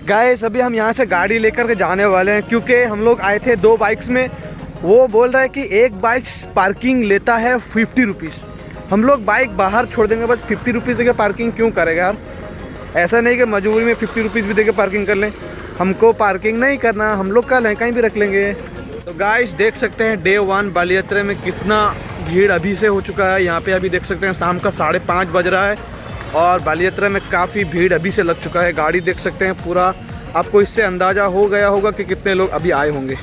Guys अभी हम यहाँ से गाड़ी लेकर के जाने वाले हैं क्योंकि हम लोग आए थे 2 बाइक्स में। वो बोल रहा है कि एक बाइक पार्किंग लेता है 50 रुपीज़। हम लोग बाइक बाहर छोड़ देंगे, बस 50 रुपीज़ देकर पार्किंग क्यों करेगा यार। ऐसा नहीं कि मजबूरी में 50 रुपीज़ भी देकर पार्किंग कर लें। हमको पार्किंग नहीं करना, हम लोग कल कहीं भी रख लेंगे। तो गाइस देख सकते हैं डे 1 बाली यात्रा में कितना भीड़ अभी से हो चुका है। यहाँ पे अभी देख सकते हैं शाम का 5:30 बज रहा है और बाली यात्रा में काफ़ी भीड़ अभी से लग चुका है। गाड़ी देख सकते हैं पूरा, आपको इससे अंदाज़ा हो गया होगा कि कितने लोग अभी आए होंगे।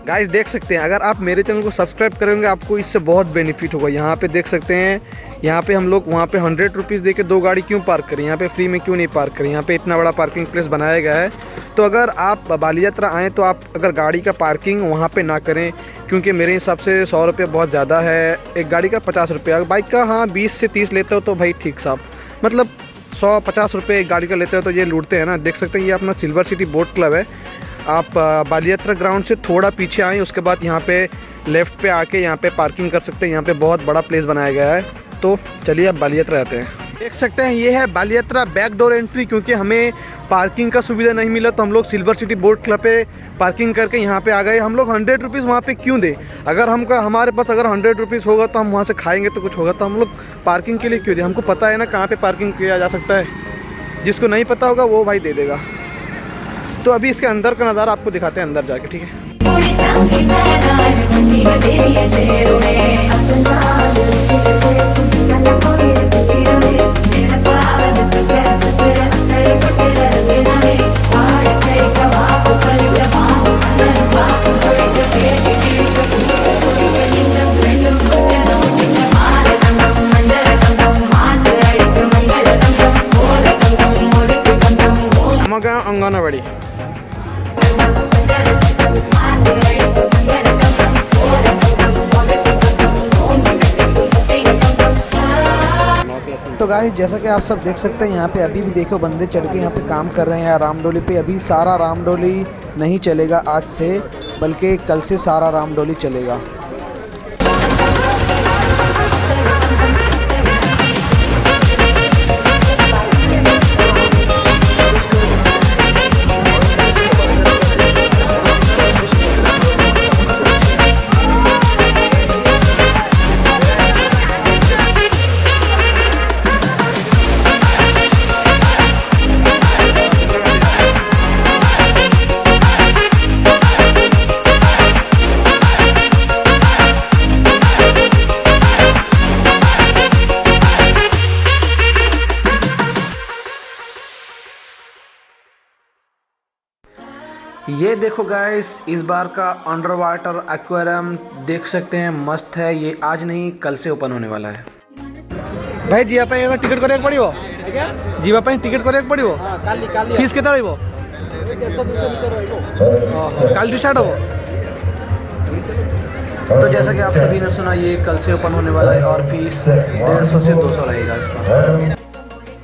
गाइस देख सकते हैं, अगर आप मेरे चैनल को सब्सक्राइब करेंगे आपको इससे बहुत बेनिफिट होगा। यहाँ पे देख सकते हैं, यहाँ पे हम लोग वहाँ पे 100 रुपीज़ दे के 2 गाड़ी क्यों पार्क करें, यहाँ पे फ्री में क्यों नहीं पार्क करें। यहाँ पे इतना बड़ा पार्किंग प्लेस बनाया गया है। तो अगर आप बाली यात्रा आएँ तो आप अगर गाड़ी का पार्किंग वहाँ पे ना करें, क्योंकि मेरे हिसाब से 100 रुपये बहुत ज़्यादा है। एक गाड़ी का 50 रुपये, बाइक का हाँ 20 से 30 लेते हो तो भाई ठीक साहब, मतलब 150 रुपये एक गाड़ी का लेते हो तो ये लूटते हैं ना। देख सकते हैं ये अपना सिल्वर सिटी बोट क्लब है। आप बाली यात्रा ग्राउंड से थोड़ा पीछे आएँ, उसके बाद यहाँ पे लेफ़्ट पे आके यहाँ पे पार्किंग कर सकते हैं। यहाँ पे बहुत बड़ा प्लेस बनाया गया है। तो चलिए अब बाली यात्रा आते हैं। देख सकते हैं ये है बाली यात्रा बैक डोर एंट्री। क्योंकि हमें पार्किंग का सुविधा नहीं मिला तो हम लोग सिल्वर सिटी बोट क्लब पे पार्किंग करके यहाँ पे आ गए। हम लोग 100 रुपीज़ वहाँ पे क्यों दें। अगर हमारे पास अगर 100 रुपीज़ होगा तो हम वहाँ से खाएंगे तो कुछ होगा, तो हम लोग पार्किंग के लिए क्यों दें। हमको पता है ना कहाँ पे पार्किंग किया जा सकता है। जिसको नहीं पता होगा वो भाई दे देगा। तो अभी इसके अंदर का नज़ारा आपको दिखाते हैं अंदर जाके, ठीक है। अंगनवाड़ी तो गाइस जैसा कि आप सब देख सकते हैं यहाँ पे अभी भी देखो बंदे चढ़ के यहाँ पे काम कर रहे हैं रामडोली पे। अभी सारा रामडोली नहीं चलेगा आज से, बल्कि कल से सारा रामडोली चलेगा। ये देखो गाइस इस बार का अंडर वाटर एक्वेरियम देख सकते हैं, मस्त है। ये आज नहीं कल से ओपन होने वाला है। भाई जी आप टिकट କରିବାକୁ पड़िबो, जीवा ପାଇଁ टिकट କରିବାକୁ पड़िबो। काली फीस केते रहइबो? 150-200 मीटर रहइबो। काल स्टार्ट हो। तो जैसा कि आप सभी ने सुना ये कल से ओपन होने वाला है और फीस 150 से 200 रहेगा इसका।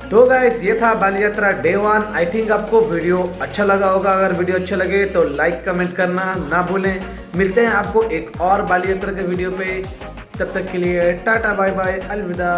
तो गाइस ये था बाली यात्रा डे 1। आई थिंक आपको वीडियो अच्छा लगा होगा। अगर वीडियो अच्छा लगे तो लाइक कमेंट करना ना भूलें। मिलते हैं आपको एक और बाली यात्रा के वीडियो पे। तब तक के लिए टाटा बाय बाय, अलविदा।